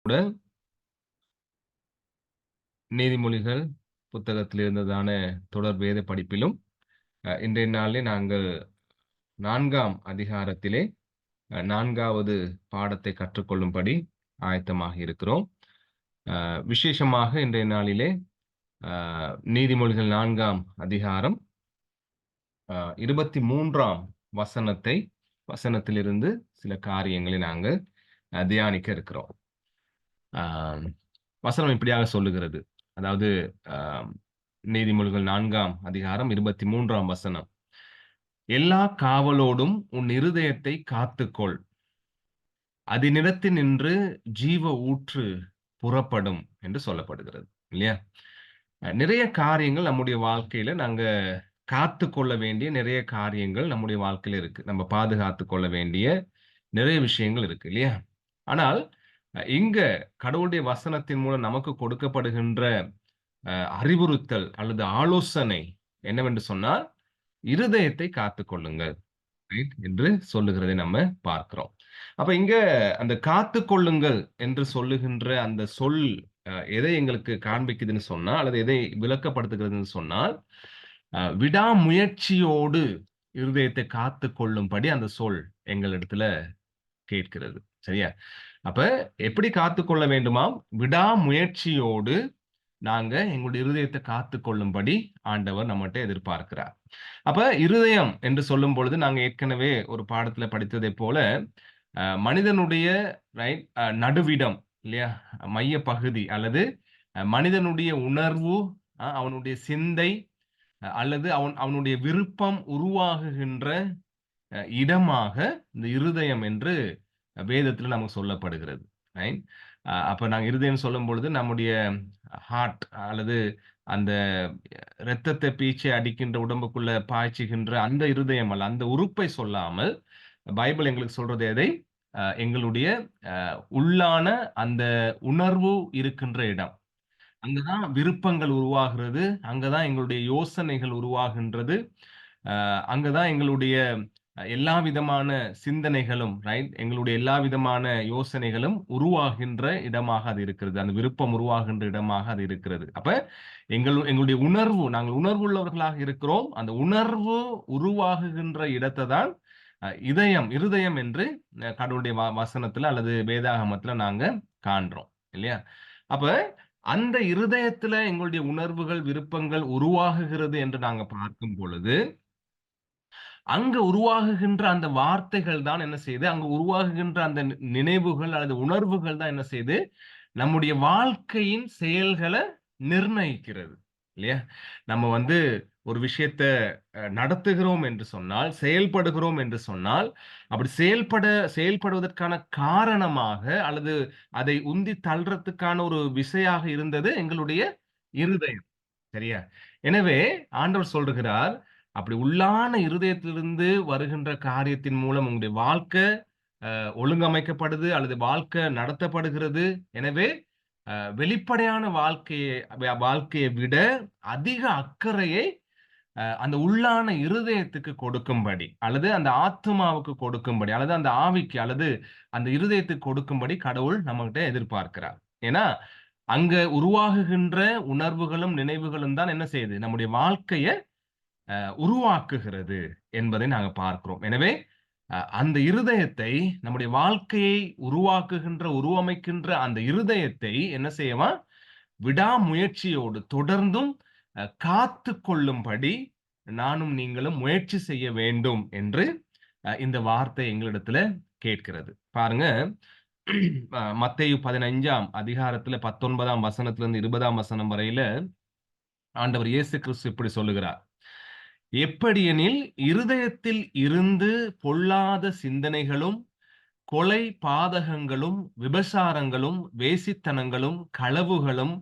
கூட நீதிமொழிகள் புத்தகத்தில் இருந்ததான தொடர் வேத படிப்பிலும் இன்றைய நாளிலே நாங்கள் 4ஆம் அதிகாரத்திலே 4வது பாடத்தை கற்றுக்கொள்ளும்படி ஆயத்தமாக இருக்கிறோம். விசேஷமாக இன்றைய நாளிலே நீதிமொழிகள் 4ஆம் அதிகாரம் 23ஆம் வசனத்திலிருந்து சில காரியங்களை நாங்கள் தியானிக்க இருக்கிறோம். வசனம் இப்படியாக சொல்லுகிறது. அதாவது நீதிமொழிகள் 4ஆம் அதிகாரம் 23ஆம் வசனம். எல்லா காவலோடும் உன் இருதயத்தை காத்துக்கொள், அதனிடத்தினின்று ஜீவ ஊற்று புறப்படும் என்று சொல்லப்படுகிறது. இல்லையா? நிறைய காரியங்கள் நம்முடைய வாழ்க்கையில நாங்க காத்துக்கொள்ள வேண்டிய நிறைய காரியங்கள் நம்முடைய வாழ்க்கையில இருக்கு. நம்ம பாதுகாத்துக் கொள்ள வேண்டிய நிறைய விஷயங்கள் இருக்கு. இல்லையா? ஆனால் இங்க கடவுளுடைய வசனத்தின் மூலம் நமக்கு கொடுக்கப்படுகின்ற அறிவுறுத்தல் அல்லது ஆலோசனை என்னவென்று சொன்னால், இருதயத்தை காத்துக்கொள்ளுங்கள் என்று சொல்லுகிறதை நம்ம பார்க்கிறோம். அப்ப இங்க அந்த காத்துக்கொள்ளுங்கள் என்று சொல்லுகின்ற அந்த சொல் எதை எங்களுக்கு காண்பிக்குதுன்னு சொன்னா, அல்லது எதை விளக்கப்படுத்துகிறதுன்னு சொன்னால், விடாமுயற்சியோடு இருதயத்தை காத்துக்கொள்ளும்படி அந்த சொல் எங்களிடத்துல கேட்கிறது. சரியா? அப்ப எப்படி காத்துக்கொள்ள வேண்டுமாம்? விடாமுயற்சியோடு நாங்க எங்களுடைய இருதயத்தை காத்துக்கொள்ளும்படி ஆண்டவர் நம்மட்ட எதிர்பார்க்கிறார். அப்ப இருதயம் என்று சொல்லும் பொழுது நாங்க ஏற்கனவே ஒரு பாடத்துல படித்ததைப் போல மனிதனுடைய நடுவிடம் இல்லையா? மைய பகுதி அல்லது மனிதனுடைய உணர்வு, அவனுடைய சிந்தை அல்லது அவனுடைய விருப்பம் உருவாகுகின்ற இடமாக இந்த இருதயம் என்று வேதத்துல நமக்கு சொல்லப்படுகிறது. ரைட்? அப்ப நாங்க இருதயம் சொல்லும் பொழுது நம்முடைய ஹார்ட் அல்லது அந்த இரத்தத்தை பீய்ச்சி அடிக்கின்ற உடம்புக்குள்ள பாய்ச்சுகின்ற அந்த இருதயம் அல்ல, அந்த உறுப்பை சொல்லாமல் பைபிள் எங்களுக்கு சொல்றது எதை? எங்களுடைய உள்ளான அந்த உணர்வு இருக்கின்ற இடம். அங்கதான் விருப்பங்கள் உருவாகிறது. அங்கதான் எங்களுடைய யோசனைகள் உருவாகின்றது. அங்கதான் எங்களுடைய எல்லா விதமான சிந்தனைகளும் எங்களுடைய எல்லா விதமான யோசனைகளும் உருவாகின்ற இடமாக அது இருக்கிறது. அந்த விருப்பம் உருவாகின்ற இடமாக அது இருக்கிறது. அப்ப எங்களுடைய உணர்வு, நாங்கள் உணர்வுள்ளவர்களாக இருக்கிறோம். அந்த உணர்வு உருவாகுகின்ற இடத்தை தான் இருதயம் என்று கடவுளுடைய வசனத்துல அல்லது வேதாகமத்துல நாங்க காண்றோம். இல்லையா? அப்ப அந்த இருதயத்துல எங்களுடைய உணர்வுகள், விருப்பங்கள் உருவாகுகிறது என்று நாங்க பார்க்கும் பொழுது, அங்க உருவாகுகின்ற அந்த வார்த்தைகள் தான் என்ன செய்யுது? அங்க உருவாகுகின்ற அந்த நினைவுகள் அல்லது உணர்வுகள் தான் என்ன செய்யுது? நம்முடைய வாழ்க்கையின் செயல்களை நிர்ணயிக்கிறது. இல்லையா? நம்ம ஒரு விஷயத்த நடத்துகிறோம் என்று சொன்னால், செயல்படுகிறோம் என்று சொன்னால், அப்படி செயல்படுவதற்கான காரணமாக அல்லது அதை உந்தி தள்ளுறதுக்கான ஒரு விசையாக இருந்தது எங்களுடைய இருதயம். சரியா? எனவே ஆண்டவர் சொல்லுகிறார், அப்படி உள்ளான இருதயத்திலிருந்து வருகின்ற காரியத்தின் மூலம் உங்களுடைய வாழ்க்கை ஒழுங்கமைக்கப்படுது அல்லது வாழ்க்கை நடத்தப்படுகிறது. எனவே வெளிப்படையான வாழ்க்கையை விட அதிக அக்கறையை அந்த உள்ளான இருதயத்துக்கு கொடுக்கும்படி அல்லது அந்த ஆத்துமாவுக்கு கொடுக்கும்படி அல்லது அந்த ஆவிக்கு அல்லது அந்த இருதயத்துக்கு கொடுக்கும்படி கடவுள் நம்மகிட்ட எதிர்பார்க்கிறார். ஏன்னா அங்க உருவாகுகின்ற உணர்வுகளும் நினைவுகளும் தான் என்ன செய்யுது? நம்முடைய வாழ்க்கையை உருவாக்குகிறது என்பதை நாங்க பார்க்கிறோம். எனவே அந்த இருதயத்தை, நம்முடைய வாழ்க்கையை உருவாக்குகின்ற, உருவமைக்கின்ற அந்த இருதயத்தை என்ன செய்யவா? விடாமுயற்சியோடு தொடர்ந்தும் காத்து கொள்ளும்படி நானும் நீங்களும் முயற்சி செய்ய வேண்டும் என்று இந்த வார்த்தை எங்களிடத்துல கேட்கிறது. பாருங்க, மத்தேயு 15ஆம் அதிகாரத்துல 19ஆம் வசனத்திலிருந்து 20ஆம் வசனம் வரையில ஆண்டவர் இயேசு கிறிஸ்து இப்படி சொல்லுகிறார். எப்படியெனில் இருதயத்தில் இருந்து பொல்லாத சிந்தனைகளும், கொலை, பாதகங்களும், விபசாரங்களும், வேசித்தனங்களும், களவுகளும்,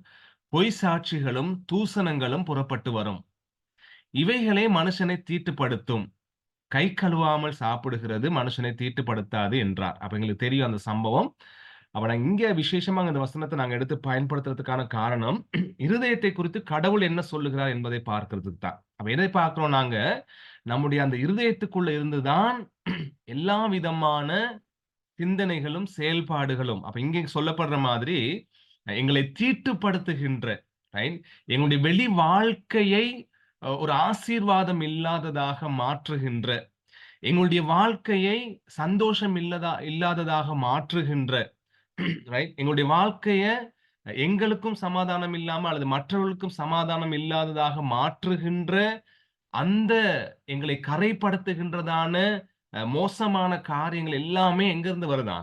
பொய் சாட்சிகளும், தூசணங்களும் புறப்பட்டு வரும். இவைகளே மனுஷனை தீட்டுப்படுத்தும். கை கழுவாமல் சாப்பிடுகிறது மனுஷனை தீட்டுப்படுத்தாது என்றார். அப்ப எங்களுக்கு தெரியும் அந்த சம்பவம். அப்ப இங்க விசேஷமா இந்த வசனத்தை நாங்க எடுத்து பயன்படுத்துறதுக்கான காரணம், இருதயத்தை குறித்து கடவுள் என்ன சொல்லுகிறார் என்பதை பார்க்கிறதுக்கு தான். அப்ப எதை பார்க்கிறோம் நாங்க? நம்முடைய அந்த இருதயத்துக்குள்ள இருந்துதான் எல்லா விதமான சிந்தனைகளும், செயல்பாடுகளும். அப்ப இங்க சொல்லப்படுற மாதிரி எங்களை தீட்டுப்படுத்துகின்ற, ரைட்? எங்களுடைய வெளி வாழ்க்கையை ஒரு ஆசீர்வாதம் இல்லாததாக மாற்றுகின்ற, எங்களுடைய வாழ்க்கையை சந்தோஷம் இல்லாததாக மாற்றுகின்ற, ரைட்? எங்களுடைய வாழ்க்கைய எங்களுக்கும் சமாதானம் இல்லாம அல்லது மற்றவர்களுக்கும் சமாதானம் இல்லாததாக மாற்றுகின்ற அந்த எங்களை கரைப்படுத்துகின்றதான மோசமான காரியங்கள் எல்லாமே எங்கிருந்து வருதா?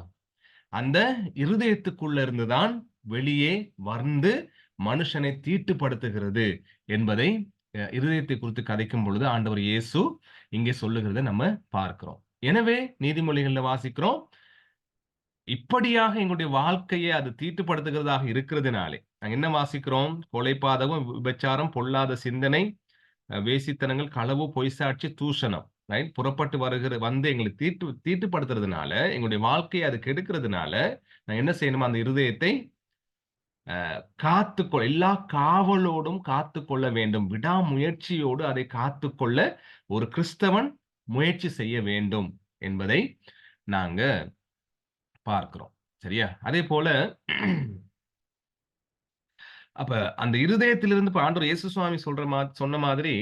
அந்த இருதயத்துக்குள்ள இருந்துதான் வெளியே வந்து மனுஷனை தீட்டுப்படுத்துகிறது என்பதை இருதயத்தை குறித்து கதைக்கும் பொழுது ஆண்டவர் இயேசு இங்கே சொல்லுகிறத நம்ம பார்க்கிறோம். எனவே நீதிமொழிகள்ல வாசிக்கிறோம், இப்படியாக எங்களுடைய வாழ்க்கையை அது தீட்டுப்படுத்துகிறதாக இருக்கிறதுனாலே நாங்க என்ன வாசிக்கிறோம்? கொலைபாதகம், விபச்சாரம், பொல்லாத சிந்தனை, வேசித்தனங்கள், களவு, பொய்சாட்சி, தூஷணம், ரைட்? புறப்பட்டு வந்து எங்களை தீட்டுப்படுத்துறதுனால, எங்களுடைய வாழ்க்கையை அது கெடுக்கிறதுனால, நான் என்ன செய்யணும்? அந்த இருதயத்தை எல்லா காவலோடும் காத்துக்கொள்ள வேண்டும். விடாமுயற்சியோடு அதை காத்துக்கொள்ள ஒரு கிறிஸ்தவன் முயற்சி செய்ய வேண்டும் என்பதை நாங்க பார்க்கிறோம். சரியா? அதே போல அப்ப அந்த இருதயத்திலிருந்து இப்ப ஆண்டவர் இயேசு சுவாமி சொன்ன மாதிரி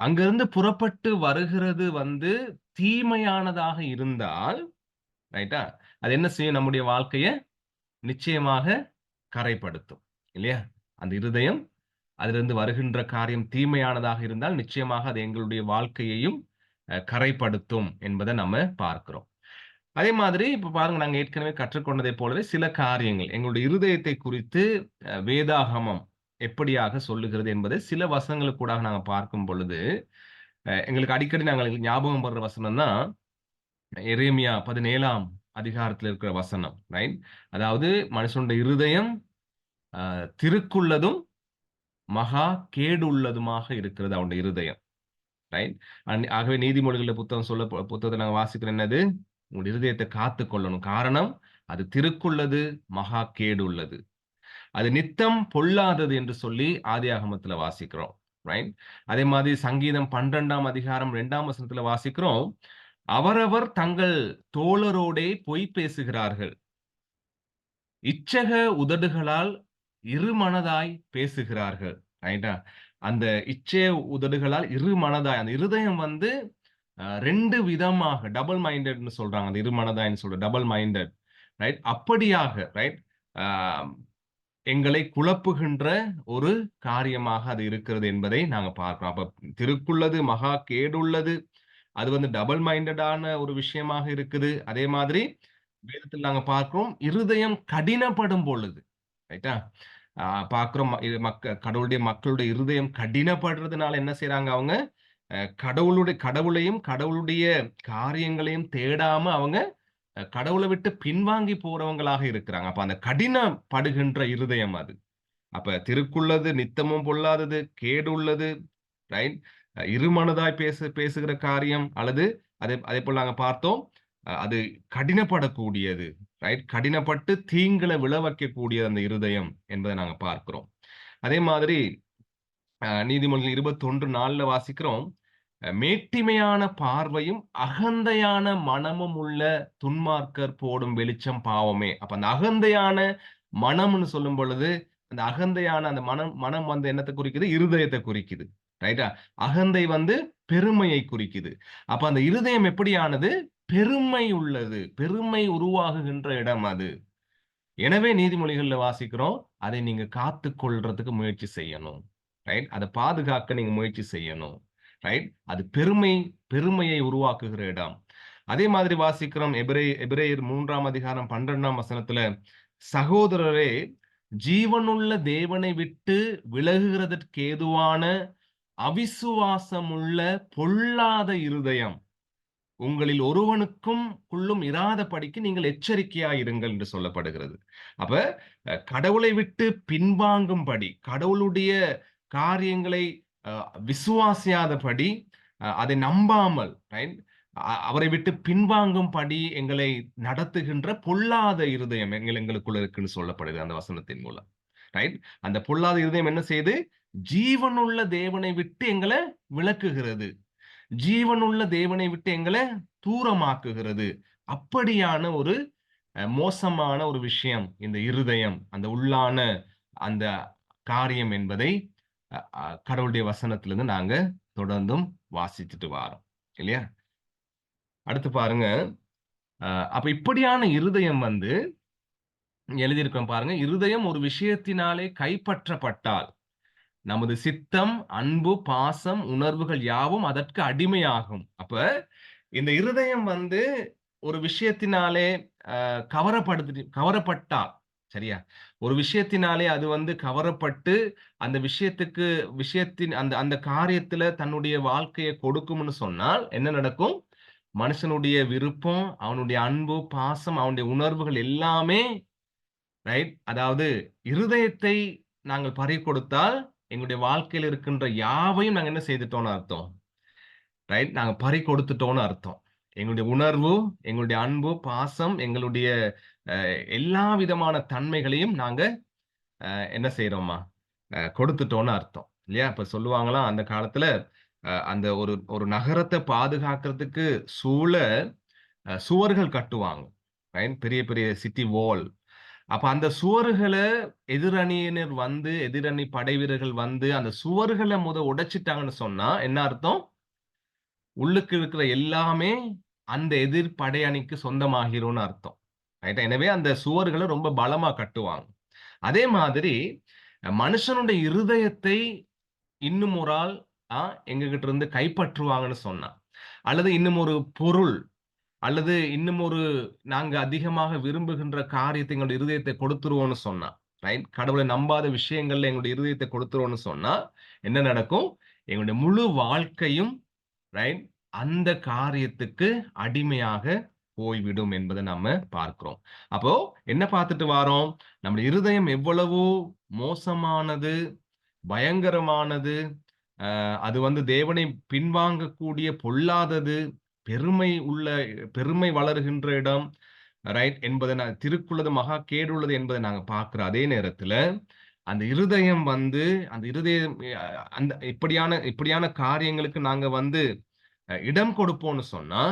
அங்கிருந்து புறப்பட்டு வருகிறது வந்து தீமையானதாக இருந்தால், ரைட்டா? அது என்ன செய்யும்? நம்முடைய வாழ்க்கைய நிச்சயமாக கரைப்படுத்தும். இல்லையா? அந்த இருதயம் அதிலிருந்து வருகின்ற காரியம் தீமையானதாக இருந்தால், நிச்சயமாக அது எங்களுடைய வாழ்க்கையையும் கரைப்படுத்தும் என்பதை நம்ம பார்க்கிறோம். அதே மாதிரி இப்ப பாருங்க, நாங்க ஏற்கனவே கற்றுக்கொண்டதைப் போலவே சில காரியங்கள் எங்களுடைய இருதயத்தை குறித்து வேதாகமம் எப்படியாக சொல்லுகிறது என்பதை சில வசனங்களுக்கூடாக நாங்க பார்க்கும் பொழுது, எங்களுக்கு அடிக்கடி நாங்கள் ஞாபகம் வர்ற வசனம் தான் எரேமியா 17ஆம் அதிகாரத்துல இருக்கிற வசனம், ரைட்? அதாவது மனுஷனுடைய இருதயம் திருக்குள்ளதும் மகா கேடுள்ளதுமாக இருக்கிறது அவனுடைய இருதயம், ரைட்? ஆகவே நீதிமொழிகள் புத்தகத்தை நாங்க வாசிக்கிறோம், என்னது? உங்களுடைய இருதயத்தை காத்துக் கொள்ளணும். காரணம், அது திருக்குள்ளது, மகா கேடு உள்ளது, அது நித்தம் பொல்லாதது என்று சொல்லி ஆதியாகமத்துல வாசிக்கிறோம், ரைட்? அதே மாதிரி சங்கீதம் 12ஆம் அதிகாரம் 2ஆம் வசனத்துல வாசிக்கிறோம், அவரவர் தங்கள் தோழரோடே பொய் பேசுகிறார்கள், இச்சக உதடுகளால் இருமனதாய் பேசுகிறார்கள், ரைட்டா? அந்த இச்சைய உதடுகளால் இருமனதாய், அந்த இருதயம் வந்து 2 விதமாக டபுள் மைண்டட்னு சொல்றாங்க. அந்த இருமனதாய்ன்னு சொல்ற டபுள் மைண்டட், ரைட்? அப்படியாக, ரைட்? எங்களை குழப்புகின்ற ஒரு காரியமாக அது இருக்கிறது என்பதை நாங்க பார்க்கிறோம். அப்ப திருக்குள்ளது மகா கேடுள்ளது, அது வந்து டபுள் மைண்டடான ஒரு விஷயமாக இருக்குது. அதே மாதிரி வேதத்தில் நாங்க பார்க்கிறோம், இருதயம் கடினப்படும் பொழுது, ரைட்டா? பார்க்கிறோம், கடவுளுடைய மக்களுடைய இருதயம் கடினப்படுறதுனால என்ன செய்றாங்க அவங்க? கடவுளையும் கடவுளுடைய காரியங்களையும் தேடாம அவங்க கடவுளை விட்டு பின்வாங்கி போறவங்களாக இருக்கிறாங்க. அப்ப அந்த கடினப்படுகின்ற இருதயம் அது. அப்ப திருக்குள்ளது நித்தமும் பொல்லாதது, கேடு உள்ளது, ரைட்? இருமனதாய் பேசுகிற காரியம், அல்லது அதே போல நாங்க பார்த்தோம், அது கடினப்படக்கூடியது, ரைட்? கடினப்பட்டு தீங்குல விளைவிக்கக்கூடிய அந்த இருதயம் என்பதை நாங்க பார்க்கிறோம். அதே மாதிரி நீதிமொழிகள் 21:4ல வாசிக்கிறோம், மேட்டிமையான பார்வையும் அகந்தையான மனமும் உள்ள துன்மார்க்கர் போடும் வெளிச்சம் பாவமே. அப்ப அந்த அகந்தையான மனம்னு சொல்லும் பொழுது, அந்த அகந்தையான அந்த மனம் வந்து என்னத்தை குறிக்குது? இருதயத்தை குறிக்குது, ரைட்டா? அகந்தை வந்து பெருமையை குறிக்குது. அப்ப அந்த இருதயம் எப்படியானது? பெருமை உள்ளது, பெருமை உருவாகுகின்ற இடம் அது. எனவே நீதிமொழிகள்ல வாசிக்கிறோம், அதை நீங்க காத்துக் கொள்றதுக்கு முயற்சி செய்யணும், ரைட்? அதை பாதுகாக்க நீங்க முயற்சி செய்யணும், ரைட்? அது பெருமையை உருவாக்குகிற இடம். அதே மாதிரி வாசிக்கிறோம், எபிரேயர் 3ஆம் அதிகாரம் 12ஆம் வசனத்துல, சகோதரரே, ஜீவனுள்ள தேவனை விட்டு விலகுகிறதற்கு ஏதுவான அவிசுவாசமுள்ள பொல்லாத இருதயம் உங்களில் ஒருவனுக்கும் இராதபடிக்கு நீங்கள் எச்சரிக்கையாயிருங்கள் என்று சொல்லப்படுகிறது. அப்ப கடவுளை விட்டு பின்வாங்கும்படி, கடவுளுடைய காரியங்களை விசுவாசியாதபடி, அதை நம்பாமல், ரைட்? அவரை விட்டு பின்வாங்கும்படி எங்களை நடத்துகின்ற பொல்லாத இருதயம் எங்களுக்குள்ள இருக்குன்னு சொல்லப்படுது அந்த வசனத்தின் மூலம், ரைட்? அந்த பொல்லாத இருதயம் என்ன செய்யுது? ஜீவனுள்ள தேவனை விட்டு எங்களை விலக்குகிறது, ஜீவனுள்ள தேவனை விட்டு எங்களை தூரமாக்குகிறது, அப்படியான ஒரு மோசமான ஒரு விஷயம் இந்த இருதயம், அந்த உள்ளான அந்த காரியம் என்பதை கடவுளுடைய வசனத்திலிருந்து நாங்க தொடர்ந்தும் வாசிச்சுட்டு வாரோம். இல்லையா? அடுத்து பாருங்க, அப்ப இப்படியான இருதயம் வந்து எழுதியிருக்கிறோம் பாருங்க. இருதயம் ஒரு விஷயத்தினாலே கைப்பற்றப்பட்டால், நமது சித்தம், அன்பு, பாசம், உணர்வுகள் யாவும் அதற்கு அடிமையாகும். அப்ப இந்த இருதயம் வந்து ஒரு விஷயத்தினாலே கவரப்பட்டா, சரியா? ஒரு விஷயத்தினாலே அது வந்து கவரப்பட்டு, அந்த விஷயத்தின் அந்த அந்த காரியத்துல தன்னுடைய வாழ்க்கைய கொடுக்கும்னு சொன்னால், என்ன நடக்கும்? மனுஷனுடைய விருப்பம், அவனுடைய அன்பு, பாசம், அவனுடைய உணர்வுகள் எல்லாமே ரைட்? அதாவது இருதயத்தை நாங்கள் பறிகொடுத்தால், எங்களுடைய வாழ்க்கையில இருக்கின்ற யாவையும் நாங்க என்ன செய்துட்டோம்னு அர்த்தம். ரைட்? நாங்க பறிகொடுத்துட்டோம்னு அர்த்தம். எங்களுடைய உணர்வு, எங்களுடைய அன்பு, பாசம், எங்களுடைய எல்லா விதமான தன்மைகளையும் நாங்க என்ன செய்றோம்மா? கொடுத்துட்டோம்னு அர்த்தம். இல்லையா? இப்ப சொல்லுவாங்களாம் அந்த காலத்துல, அந்த ஒரு ஒரு நகரத்த பாதுகாக்கிறதுக்கு சூழ சுவர்கள் கட்டுவாங்க. ரைட்? பெரிய பெரிய சிட்டி வால். அப்ப அந்த சுவர்கள எதிரணியினர் வந்து, எதிரணி படைவீரர்கள் வந்து, அந்த சுவர்கள உடைச்சுட்டாங்கன்னு சொன்னா, என்ன அர்த்தம்? உள்ளுக்கு இருக்கிற எல்லாமே அந்த எதிர் படை அணிக்கு சொந்தமாகிரும்னு அர்த்தம். ரைட்டா? எனவே அந்த சுவர்கள ரொம்ப பலமா கட்டுவாங்க. அதே மாதிரி மனுஷனுடைய இருதயத்தை இன்னும் ஒரு ஆள் எங்ககிட்ட இருந்து கைப்பற்றுவாங்கன்னு சொன்னா, அல்லது இன்னும் ஒரு பொருள், அல்லது இன்னும் ஒரு நாங்க அதிகமாக விரும்புகின்ற காரியத்தை எங்களுடைய இருதயத்தை கொடுத்துருவோம்னு சொன்னா, ரைட்? கடவுளை நம்பாத விஷயங்கள்ல எங்களுடைய இருதயத்தை கொடுத்துருவோம்னு சொன்னா, என்ன நடக்கும்? எங்களுடைய முழு வாழ்க்கையும் ரைட்? அந்த காரியத்துக்கு அடிமையாக போய்விடும் என்பதை நாம பார்க்கிறோம். அப்போ என்ன பார்த்துட்டு வாரோம்? நம்முடைய இருதயம் எவ்வளவு மோசமானது, பயங்கரமானது, அது வந்து தேவனை பின்வாங்கக்கூடிய பொல்லாதது, பெருமை உள்ள பெருமை வளருகின்ற இடம், ரைட்? என்பதை திருக்குள்ளது மகா கேடுள்ளது என்பதை நாங்க பார்க்கிற அதே நேரத்துல, அந்த இருதயம் வந்து அந்த இருதயம் அந்த இப்படியான இப்படியான காரியங்களுக்கு நாங்க வந்து இடம் கொடுப்போம்னு சொன்னா,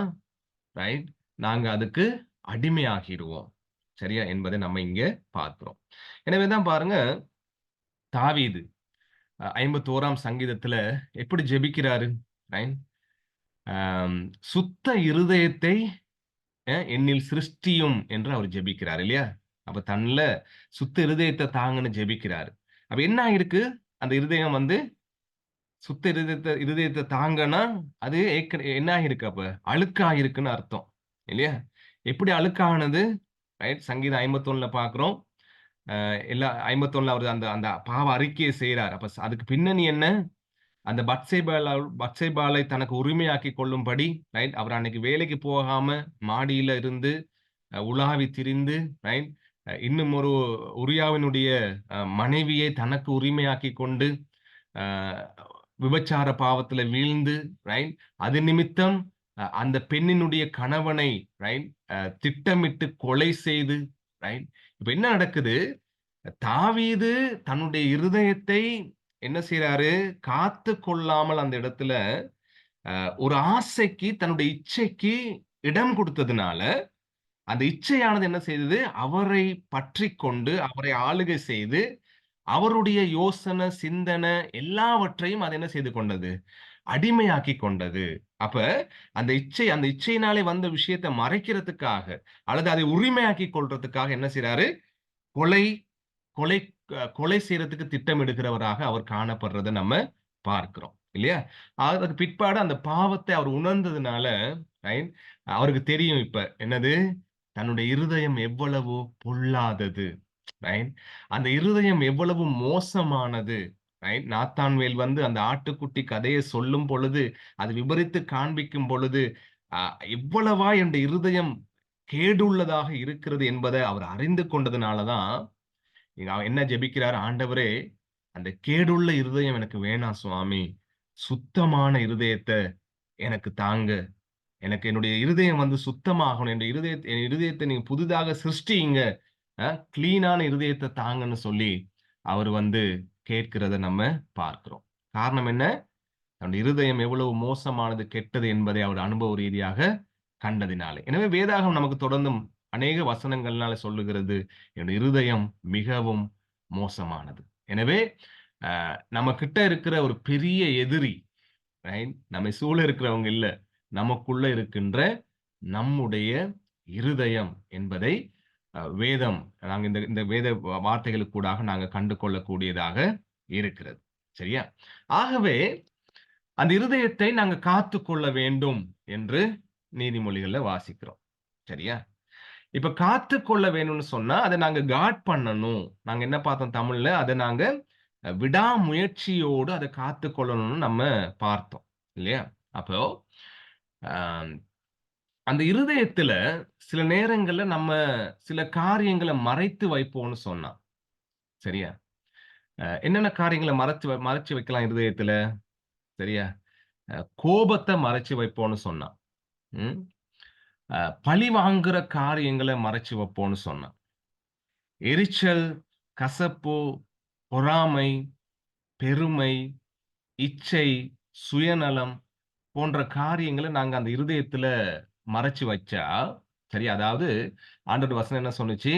ரைட்? நாங்க அதுக்கு அடிமையாகிருவோம். சரியா? என்பதை நம்ம இங்க பார்க்கிறோம். எனவே தான் பாருங்க, தாவீது 51ஆம் சங்கீதத்துல எப்படி ஜெபிக்கிறாரு? ரைட்? அம் சுத்த இருதயத்தை என்னில் சிருஷ்டியும் என்று அவர் ஜெபிக்கிறார் இல்லையா? அப்ப தன்ல சுத்த இருதயத்த தாங்கன்னு ஜெபிக்கிறாரு. அப்ப என்ன ஆயிருக்கு? அந்த இருதயம் வந்து சுத்த இருதயத்த தாங்கன்னா, அது என்ன ஆகிருக்கு அப்ப? அழுக்காகிருக்குன்னு அர்த்தம். இல்லையா? எப்படி அழுக்கானது? ரைட்? சங்கீதம் 51ல பார்க்கிறோம். எல்லா 51ல அவரு அந்த அந்த பாவ அறிக்கைய செய்றார். அப்ப அதுக்கு பின்னணி என்ன? அந்த பத்சேபாளை தனக்கு உரிமையாக்கிக் கொள்ளும்படி, ரைட்? அவர் அன்னைக்கு வேலைக்கு போகாம மாடியில இருந்து உலாவி திரிந்து, ரைட்? இன்னும் ஒரு உரியாவினுடைய மனைவியை தனக்கு உரிமையாக்கிக் கொண்டு, அ விபச்சார பாவத்துல வீழ்ந்து, ரைட்? அது நிமித்தம் அந்த பெண்ணினுடைய கணவனை, ரைட்? திட்டமிட்டு கொலை செய்து, ரைட்? இப்ப என்ன நடக்குது? தாவீது தன்னுடைய இருதயத்தை என்ன செய்றாரு? காத்துக் கொள்ளாமல் அந்த இடத்துல, ஒரு ஆசைக்கு, தன்னுடைய இச்சைக்கு இடம் குடுத்ததுனால, அந்த இச்சையானது என்ன செய்தது? அவரை பற்றிக்கொண்டு, அவரை ஆளுகை செய்து, அவருடைய யோசனை, சிந்தனை எல்லாவற்றையும் அது என்ன செய்து கொண்டது? அடிமையாக்கிக் கொண்டது. அப்ப அந்த இச்சையினாலே வந்த விஷயத்த மறைக்கிறதுக்காக, அல்லது அதை உரிமையாக்கிக் கொள்றதுக்காக என்ன செய்றாரு? கொலை கொலை கொலை செய்றதுக்கு திட்டமிடுகிறவராக அவர் காணப்படுறத நம்ம பார்க்கிறோம். இல்லையா? அதுக்கு பிற்பாடு அந்த பாவத்தை அவர் உணர்ந்ததுனால, ரைட்? அவருக்கு தெரியும் இப்ப. என்னது? தன்னுடைய இருதயம் எவ்வளவு பொல்லாதது. ரைட்? அந்த இருதயம் எவ்வளவு மோசமானது. ரைட்? நாத்தான்வேல் வந்து அந்த ஆட்டுக்குட்டி கதைய சொல்லும் பொழுது, அது விபரித்து காண்பிக்கும் பொழுது, அ எவ்வளவா என்னுடைய இருதயம் கேடுள்ளதாக இருக்கிறது என்பத அவர் அறிந்து கொண்டதுனால தான் அவன் என்ன ஜெபிக்கிறார்? ஆண்டவரே, அந்த கேடுள்ள இருதயம் எனக்கு வேணாம் சுவாமி. சுத்தமான இருதயத்த எனக்கு தாங்க. எனக்கு என்னுடைய இருதயம் வந்து சுத்தமாகணும். என் இருதயத்த நீங்க புதிதாக சிருஷ்டியுங்க. கிளீனான இருதயத்த தாங்கன்னு சொல்லி, அவரு வந்து கேட்கிறத நம்ம பார்க்கிறோம். காரணம் என்ன? தன்னுடைய இருதயம் எவ்வளவு மோசமானது, கெட்டது என்பதை அவர் அனுபவ ரீதியாக கண்டதினாலே. எனவே வேதாகம் நமக்கு தொடர்ந்தும் அநேக வசனங்கள்னால சொல்லுகிறது, என்னுடைய இருதயம் மிகவும் மோசமானது. எனவே நம்ம கிட்ட இருக்கிற ஒரு பெரிய எதிரி, ரைட்? நம்மை சூழ இருக்கிறவங்க இல்ல. நமக்குள்ள இருக்கின்ற நம்முடைய இருதயம் என்பதை வேதம் நாங்க இந்த இந்த வேத வார்த்தைகளுக்கூடாக நாங்க கண்டு கொள்ளக்கூடியதாக இருக்கிறது. சரியா? ஆகவே அந்த இருதயத்தை நாங்க காத்துக்கொள்ள வேண்டும் என்று நீதிமொழிகள்ல வாசிக்கிறோம். சரியா? இப்ப காத்துக்கொள்ள வேணும்னு சொன்னா, அத நாங்க காட் பண்ணணும். நாங்க என்ன பார்த்தோம் தமிழ்ல? அத நாங்க விடாமுயற்சியோடு அத காத்துக்கொள்ளணும்னு நம்ம பார்த்தோம். இல்லையா? அப்போ, அ அந்த இருதயத்துல சில நேரங்கள்ல நம்ம சில காரியங்கள மறைத்து வைப்போம்னு சொன்னா. சரியா? என்னென்ன காரியங்கள மறைச்சு வைக்கலாம் இருதயத்துல? சரியா? கோபத்த மறைச்சு வைப்போம்னு சொன்னா. ம். பழி வாங்குற காரியங்கள மறைச்சு வைப்போம்னு சொன்னா. எரிச்சல், கசப்பு, பொறாமை, பெருமை, இச்சை, சுயநலம் போன்ற காரியங்கள நாங்க அந்த இருதயத்துல மறைச்சு வச்சா, சரி அதாவது ஆண்டவருடைய வசனம் என்ன சொன்னுச்சு?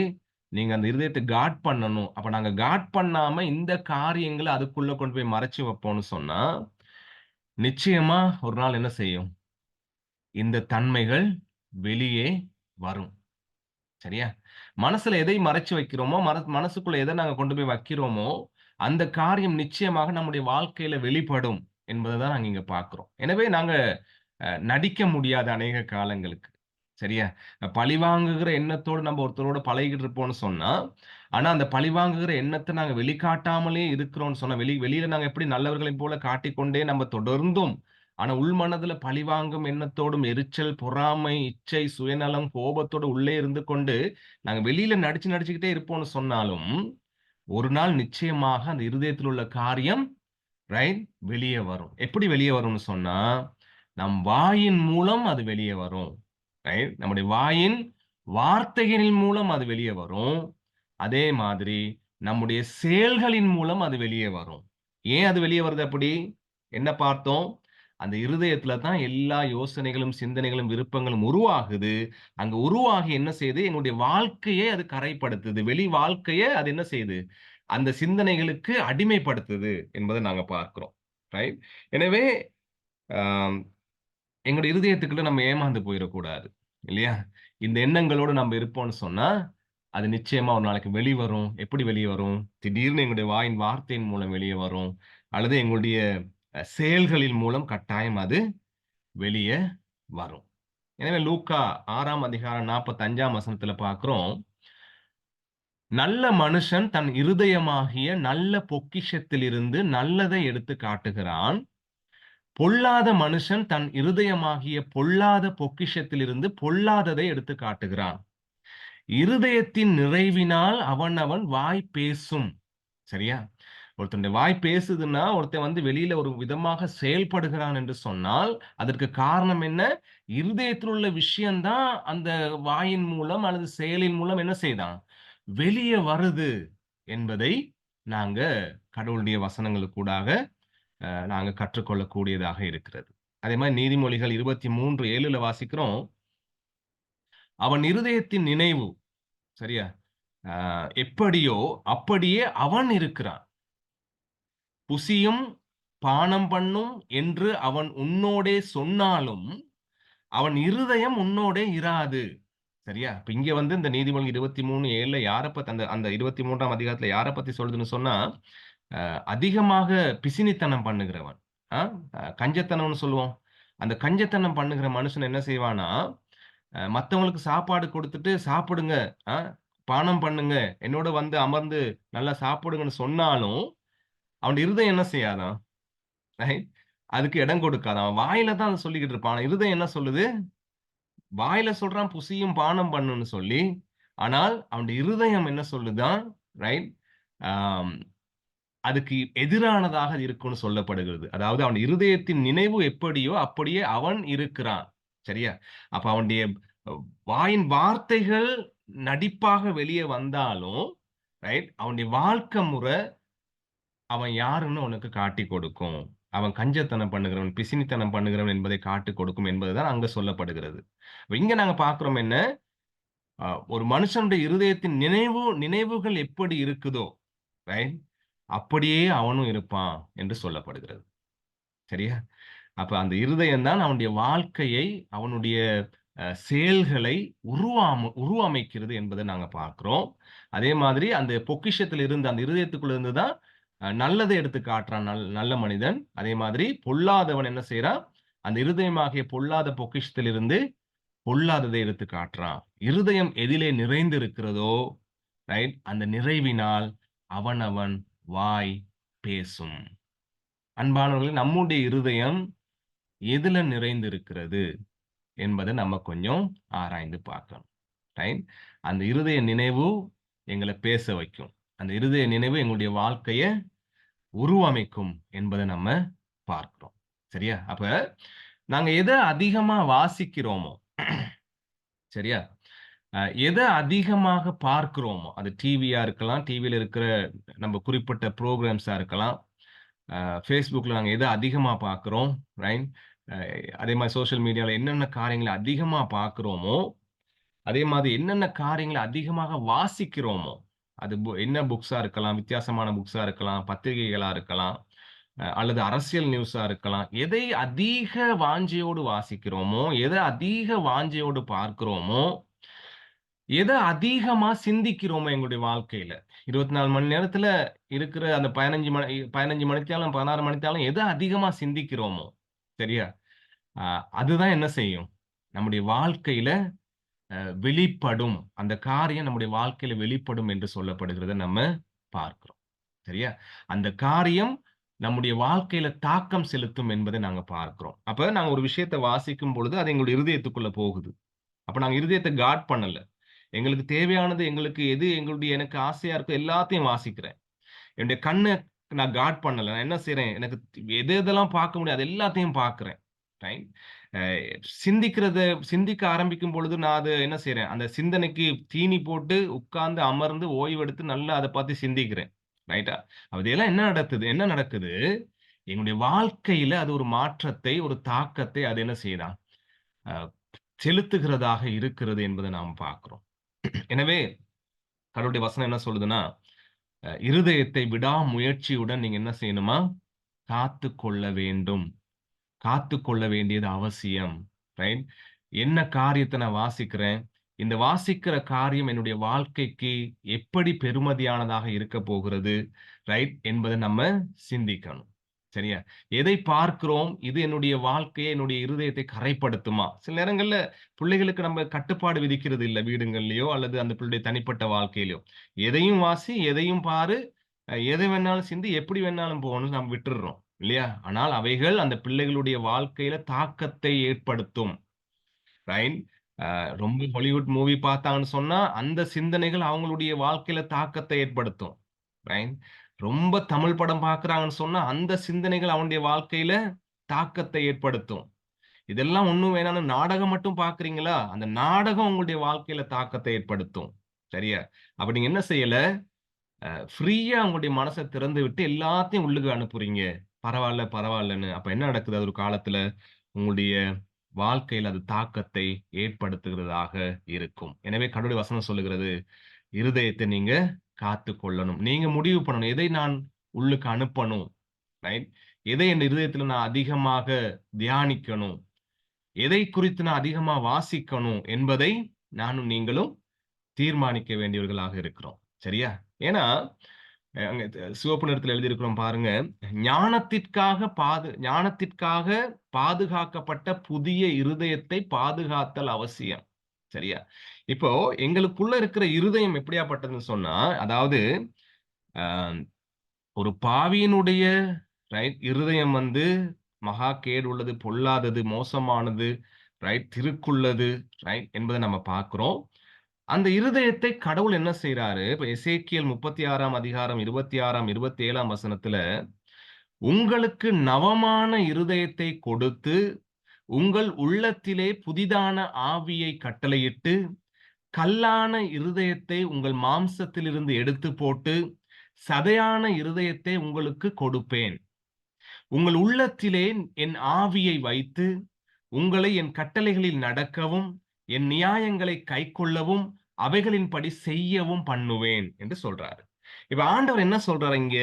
நீங்க அந்த இருதயத்த காட் பண்ணணும். அப்ப நாங்க காட் பண்ணாம இந்த காரியங்கள அதுக்குள்ள கொண்டு போய் மறைச்சு வைப்போம்னு சொன்னா, நிச்சயமா ஒரு நாள் என்ன செய்யும்? இந்த தன்மைகள் வெளியே வரும். சரியா? மனசுல எதை மறைச்சு வைக்கிறோமோ, மனசுக்குள்ள எத நாங்க கொண்டு போய் வைக்கிறோமோ, அந்த காரியம் நிச்சயமாக நம்முடைய வாழ்க்கையில வெளிப்படும் என்பத தான் நாங்க இங்க பார்க்கிறோம். எனவே நாங்க நடிக்க முடியாது அநேக காலங்களுக்கு. சரியா? பழிவாங்குகிற எண்ணத்தோடு நம்ம ஒருத்தரோட பழகிட்டு இருப்போம்ன்னு சொன்னா, ஆனா அந்த பழிவாங்குகிற எண்ணத்த நாங்க வெளிக்காட்டாமலே இருக்கிறோம்ன்னு சொன்னா, வெளியில நாங்க எப்படி நல்லவர்களைப் போல காட்டிக்கொண்டே நம்ம தொடர்ந்தும், ஆனா உள்மனதுல பழிவாங்கும் எண்ணத்தோடும், எரிச்சல், பொறாமை, இச்சை, சுயநலம், கோபத்தோடு உள்ளே இருந்து கொண்டு, நாங்க வெளியில நடிச்சுக்கிட்டே இருப்போம்ன்னு சொன்னாலும், ஒரு நாள் நிச்சயமாக அந்த இருதயத்தில் உள்ள காரியம் ரைட் வெளியே வரும். எப்படி வெளியே வரும்னு சொன்னா, நம் வாயின் மூலம் அது வெளியே வரும். ரைட்? நம்முடைய வாயின் வார்த்தைகளின் மூலம் அது வெளியே வரும். அதே மாதிரி நம்முடைய செயல்களின் மூலம் அது வெளியே வரும். ஏன் அது வெளியே வருது அப்படி? என்ன பார்த்தோம்? அந்த இருதயத்துல தான் எல்லா யோசனைகளும், சிந்தனைகளும், விருப்பங்களும் உருவாகுது. அங்க உருவாகி என்ன செய்யுது? எங்களுடைய வாழ்க்கையை அது கரைப்படுத்துது. வெளி வாழ்க்கைய அது என்ன செய்யுது? அந்த சிந்தனைகளுக்கு அடிமைப்படுத்துது என்பதை நாங்க பார்க்கிறோம். ரைட்? எனவே, அ எங்களுடைய இருதயத்துக்குள்ள நம்ம ஏமாந்து போயிறக்கூடாது. இல்லையா? இந்த எண்ணங்களோடு நம்ம இருப்போம்ன்னு சொன்னா, அது நிச்சயமா ஒரு நாளைக்கு வெளிவரும். எப்படி வெளிய வரும்? திடீர்னு எங்களுடைய வாயின் வார்த்தையின் மூலம் வெளிய வரும். அல்லது எங்களுடைய செயல்களின் மூலம் கட்டாயம் அது வெளிய வரும். எனவே லூக்கா 6ஆம் அதிகாரம் 45ஆம் வசனத்துல பார்க்கிறோம். நல்ல மனுஷன் தன் இருதயமாகிய நல்ல பொக்கிஷத்திலிருந்து நல்லதை எடுத்துக் காட்டுகிறான். பொல்லாத மனுஷன் தன் இருதயமாகிய பொல்லாத பொக்கிஷத்திலிருந்து பொல்லாததை எடுத்துக் காட்டுகிறான். இருதயத்தின் நிறைவினால் அவனவன் வாய் பேசும். சரியா? ஒருத்தனுடைய வாய் பேசுதுன்னா, ஒருத்தன் வந்து வெளியில ஒரு விதமாக செயல்படுகிறான் என்று சொன்னால், அதற்கு காரணம் என்ன? இருதயத்தில் உள்ள விஷயம் தான் அந்த வாயின் மூலம் அல்லது செயலின் மூலம் என்ன செய்தான்? வெளிய வருது என்பதை நாங்க கடவுளுடைய வசனங்களுக்கூடாக நாங்க கற்றுக்கொள்ளக்கூடியதாக இருக்கிறது. அதே மாரி நீதிமொழிகள் 23:7ல வாசிக்கிறோம். அவன் இருதயத்தின் நினைவு சரியா? அ எப்படியோ அப்படியே அவன் இருக்கிறான். புசியும், பானம் பண்ணும் என்று அவன் உன்னோடே சொன்னாலும், அவன் இருதயம் உன்னோடே இராது. சரியா? இப்ப இங்க வந்து இந்த நீதிமொழி 23:7ல யார பத்தி அந்த அந்த 23ஆம் அதிகாரத்துல யார பத்தி சொல்லுதுன்னு சொன்னா, அதிகமாக பிசினித்தனம் பண்ணுகிறவன். அ கஞ்சத்தனம்னு சொல்லுவோம். அந்த கஞ்சத்தனம் பண்ணுகிற மனுஷன் என்ன செய்வான்னா, மத்தவங்களுக்கு சாப்பாடு குடுத்துட்டு, "சாப்பிடுங்க, அ பானம் பண்ணுங்க, என்னோட வந்து அமர்ந்து நல்லா சாப்பிடுங்கன்னு" சொன்னாலும், அவன் இருதயம் என்ன செய்யாதாம்? ரைட்? அதுக்கு இடம் கொடுக்காதாம். அவன் வாயில தான் அத சொல்லிக்கிட்டு இருப்பான். ஆனா இருதயம் என்ன சொல்லுது? வாயில சொல்றான் புசியும் பானம் பண்ணுன்னு சொல்லி. ஆனால் அவனுடைய இருதயம் என்ன சொல்லுதாம்? ரைட்? ஆம். அதுக்கு எதிரானதாக இருக்கும்னு சொல்லப்படுகிறது. அதாவது அவன் இருதயத்தின் நினைவு எப்படியோ, அப்படியே அவன் இருக்கிறான். சரியா? அப்ப அவனுடைய அ வாயின் வார்த்தைகள் நடிப்பாக வெளிய வந்தாலும், ரைட்? அவனுடைய வாழ்க்கை முறை அவன் யாருன்னு உனக்கு காட்டிக் கொடுக்கும். அவன் கஞ்சத்தனம் பண்ணுகிறவன், பிசினித்தனம் பண்ணுகிறவன் என்பதை காட்டிக் கொடுக்கும் என்பதுதான் அங்க சொல்லப்படுகிறது. இங்க நாங்க பார்க்கிறோம் என்ன? அ ஒரு மனுஷனுடைய இருதயத்தின் நினைவுகள் எப்படி இருக்குதோ, ரைட்? அப்படியே அவனும் இருப்பான் என்று சொல்லப்படுகிறது. சரியா? அப்ப அந்த இருதயம் தான் அவனுடைய வாழ்க்கையை, அவனுடைய செயல்களை உருவமைக்கிறது என்பதை நாங்க பார்க்கிறோம். அதே மாதிரி அந்த பொக்கிஷத்தில் இருந்து, அந்த இருதயத்துக்குள்ள இருந்து தான் நல்லதை எடுத்து காட்டுறான் நல்ல மனிதன். அதே மாதிரி பொல்லாதவன் என்ன செய்றான்? அந்த இருதயமாகிய பொல்லாத பொக்கிஷத்திலிருந்து பொல்லாததை எடுத்து காட்டுறான். இருதயம் எதிலே நிறைந்திருக்கிறதோ, ரைட்? அந்த நிறைவினால் அவனவன் வாய் பேசும். அன்பானவர்களே, நம்முடைய இருதயம் எதுல நிறைந்திருக்கிறது என்பதை நம்ம கொஞ்சம் ஆராய்ந்து பார்க்கணும். ரைட்? அந்த இருதய நினைவு எங்கள பேச வைக்கும். அந்த இருதய நினைவு எங்களுடைய வாழ்க்கைய உருவமைக்கும் என்பதை நம்ம பார்க்கிறோம். சரியா? அப்ப நாங்க எத அதிகமா வாசிக்கிறோமோ, சரியா? எத அதிகமாக பார்க்கிறோமோ, அது டிவியா இருக்கலாம், டிவில இருக்கிற நம்ம குறிப்பிட்ட புரோகிராம்ஸா இருக்கலாம். Facebookல நாங்க எத அதிகமா பார்க்கிறோம், ரைட்? அ அதே மாரி சோசியல் மீடியால என்னென்ன காரியங்கள அதிகமா பார்க்கிறோமோ, அதே மாதிரி என்னென்ன காரியங்கள அதிகமாக வாசிக்கிறோமோ, அது என்ன புக்ஸா இருக்கலாம், வித்தியாசமான புக்ஸா இருக்கலாம், பத்திரிகைகளா இருக்கலாம், அல்லது அரசியல் நியூஸா இருக்கலாம். எதை அதிக வாஞ்சையோடு வாசிக்கிறோமோ, எத அதிக வாஞ்சையோடு பார்க்கிறோமோ, எத அதிகமா சிந்திக்கிறோமோ எங்களுடைய வாழ்க்கையில. 24 மணி நேரத்துல இருக்கிற அந்த 15 மணித்தியாலம், 16 மணித்தியாலம் எத அதிகமா சிந்திக்கிறோமோ, சரியா? அ அதுதான் என்ன செய்யும்? நம்முடைய வாழ்க்கையில வெளிப்படும். அந்த காரியம் நம்முடைய வாழ்க்கையில வெளிப்படும் என்று சொல்லப்படுகிறத நம்ம பார்க்கிறோம். சரியா? அந்த காரியம் நம்முடைய வாழ்க்கையில தாக்கம் செலுத்தும் என்பதை நாங்க பார்க்கிறோம். அப்ப நாங்க ஒரு விஷயத்த வாசிக்கும் பொழுது, அது எங்களுடைய இருதயத்துக்குள்ள போகுது. அப்ப நாங்க இருதயத்த காட் பண்ணல. எங்களுக்கு தேவையானது, எனக்கு ஆசையா இருக்கோ எல்லாத்தையும் வாசிக்கிறேன். என்னுடைய கண்ண நான் காட் பண்ணல. நான் என்ன செய்றேன்? எனக்கு எதெல்லாம் பார்க்க முடியும், அது எல்லாத்தையும் பார்க்கிறேன். ரைட்? அ சிந்திக்க ஆரம்பிக்கும் பொழுது, நான் அத என்ன செய்றேன்? அந்த சிந்தனைக்கு தீனி போட்டு, உட்கார்ந்து, அமர்ந்து, ஓய்வெடுத்து நல்லா அத பத்தி சிந்திக்கிறேன். ரைட்டா? அப்படியெல்லாம் என்ன நடக்குது? எங்களுடைய வாழ்க்கையில அது ஒரு மாற்றத்தை, ஒரு தாக்கத்தை அது என்ன செய்யுதாம்? அ செலுத்துகிறதாக இருக்கிறது என்பதை நாம் பார்க்கிறோம். எனவே கடவுளுடைய வசனம் என்ன சொல்லுதுன்னா, இருதயத்தை விடாமுயற்சியுடன் நீங்க என்ன செய்யணுமா? காத்துக்கொள்ள வேண்டும். காத்துக்கொள்ள வேண்டியது அவசியம். ரைட்? என்ன காரியத்த நான் வாசிக்கிறேன்? இந்த வாசிக்கிற காரியம் என்னுடைய வாழ்க்கைக்கு எப்படி பெறுமதியானதாக இருக்கப் போகிறது? ரைட்? என்பத நம்ம சிந்திக்கணும். சரியா? எதை பார்க்கிறோம்? இது என்னுடைய வாழ்க்கையை, என்னுடைய இருதயத்தை கரைப்படுத்துமா? சில நேரங்கள்ல பிள்ளைகளுக்கு நம்ம கட்டுப்பாடு விதிக்கிறது இல்ல வீடுங்கள்லயோ, அல்லது அந்த பிள்ளையுடைய தனிப்பட்ட வாழ்க்கையிலயோ. எதையும் வாசி, எதையும் பாரு, எதை வேணாலும் சிந்தி, எப்படி வேணாலும் போன்னு நம்ம விட்டுர்றோம். இல்லையா? ஆனால் அவைகள் அந்த பிள்ளைகளுடைய வாழ்க்கையில தாக்கத்தை ஏற்படுத்தும். ரைட்? ரொம்ப ஹாலிவுட் மூவி பார்த்தாங்கன்னு சொன்னா, அந்த சிந்தனைகள் அவங்களுடைய வாழ்க்கையில தாக்கத்தை ஏற்படுத்தும். ரைட்? ரொம்ப தமிழ் படம் பார்க்குறாங்கன்னு சொன்னா, அந்த சிந்தனைகள் அவனுடைய வாழ்க்கையில தாக்கத்தை ஏற்படுத்தும். இதெல்லாம் ஒண்ணும் வேணாம்னு நாடகம் மட்டும் பார்க்குறீங்களா? அந்த நாடகம் உங்களுடைய வாழ்க்கையில தாக்கத்தை ஏற்படுத்தும். சரியா? அப்ப நீங்க என்ன செய்யல? ஃப்ரீயா உங்களுடைய மனச திறந்து விட்டு எல்லாத்தையும் உள்ளுக்கு அனுப்புறீங்க. பரவால்ல, பரவால்லன்னு. அப்ப என்ன நடக்குது அது ஒரு காலத்துல? உங்களுடைய வாழ்க்கையில அது தாக்கத்தை ஏற்படுத்துகிறதாக இருக்கும். எனவே கடவுளுடைய வசனம் சொல்லுகிறது, இருதயத்தை நீங்க காத்துக் கொள்ளணும். நீங்க முடிவு பண்ணணும். எதை நான் உள்ளுக்கு அனுப்பணும்? ரைட்? எதை என் இருதயத்துல நான் அதிகமாக தியானிக்கணும்? எதை குறித்து நான் அதிகமா வாசிக்கணும் என்பதை நானும் நீங்களும் தீர்மானிக்க வேண்டியவர்களாக இருக்கிறோம். சரியா? ஏன்னா, அங்க சிவப்பு நிறத்தில எழுதியிருக்கிறோம் பாருங்க. ஞானத்திற்காக பாதுகாக்கப்பட்ட புதிய இருதயத்தை பாதுகாத்தல் அவசியம். சரியா? இப்போ எங்களுக்குள்ள இருக்கிற இருதயம் எப்படியாப்பட்டதுன்னு சொன்னா, அதாவது அ ஒரு பாவியினுடைய இருதயம் வந்து மகா கேடுள்ளது, பொல்லாதது, மோசமானது, திருக்குள்ளது, என்பத நம்ம பார்க்கிறோம். அந்த இருதயத்தை கடவுள் என்ன செய்றாரு? இப்ப எசேக்கியேல் 36ஆம் அதிகாரம் 26ஆம், 27ஆம் வசனத்துல, உங்களுக்கு நவமான இருதயத்தை கொடுத்து, உங்கள் உள்ளத்திலே புதிதான ஆவியை கட்டளையிட்டு, கல்லான இருதயத்தை உங்கள் மாம்சத்திலிருந்து எடுத்துப் போட்டு, சதையான இருதயத்தை உங்களுக்கு கொடுப்பேன். உங்கள் உள்ளத்திலே என் ஆவியை வைத்து உங்களை என் கட்டளைகளில் நடக்கவும் என் நியாயங்களை கைக்கொள்ளவும் அவைகளின்படி செய்யவும் பண்ணுவேன் என்று சொல்றாரு. இப்ப ஆண்டவர் என்ன சொல்றாரு இங்க?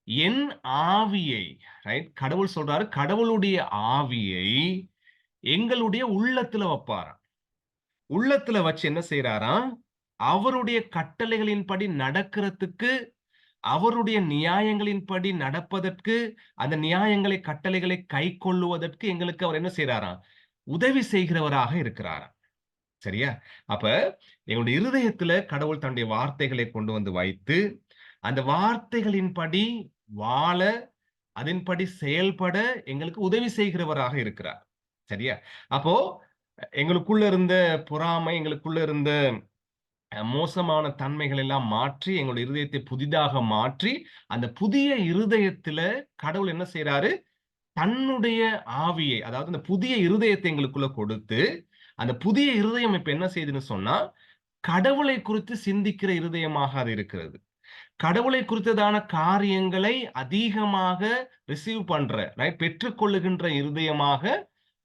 என் ஆவியை, ரைட்? கடவுள் சொல்றாரு, கடவுளுடைய ஆவியை எங்களுடைய உள்ளத்துல வைப்பாராம். உள்ளத்துல வச்சு என்ன செய்றாராம்? அவருடைய கட்டளைகளின்படி நடக்கிறதுக்கு, அவருடைய நியாயங்களின்படி நடப்பதற்கு, அந்த நியாயங்களை, கட்டளைகளை கைக்கொள்ளுவதற்கு எங்களுக்கு அவர் என்ன செய்றாராம்? உதவி செய்கிறவராக இருக்கிறாராம். சரியா? அப்ப எங்களுடைய இருதயத்துல கடவுள் தன்னுடைய வார்த்தைகளை கொண்டு வந்து வைத்து, அந்த வார்த்தைகளின்படி வாழ, அதன்படி செயல்பட எங்களுக்கு உதவி செய்கிறவராக இருக்கிறார். சரியா? அப்போ எங்களுக்குள்ள இருந்த பொறாமை, எங்களுக்குள்ள இருந்த மோசமான தன்மைகள் எல்லாம் மாற்றி, எங்களுடைய இருதயத்தை புதிதாக மாற்றி, அந்த புதிய இருதயத்தில கடவுள் என்ன செய்றாரு? தன்னுடைய ஆவியை, அதாவது அந்த புதிய இருதயத்தை எங்களுக்குள்ள கொடுத்து, அந்த புதிய இருதயம் இப்ப என்ன செய்யுதுன்னு சொன்னா, கடவுளை குறித்து சிந்திக்கிற இருதயமாக அது இருக்கிறது. கடவுளை குறித்ததான காரியங்களை அதிகமாக ரிசீவ் பண்ற, ரைட்? பெற்றுக்கொள்ளுகின்ற இருதயமாக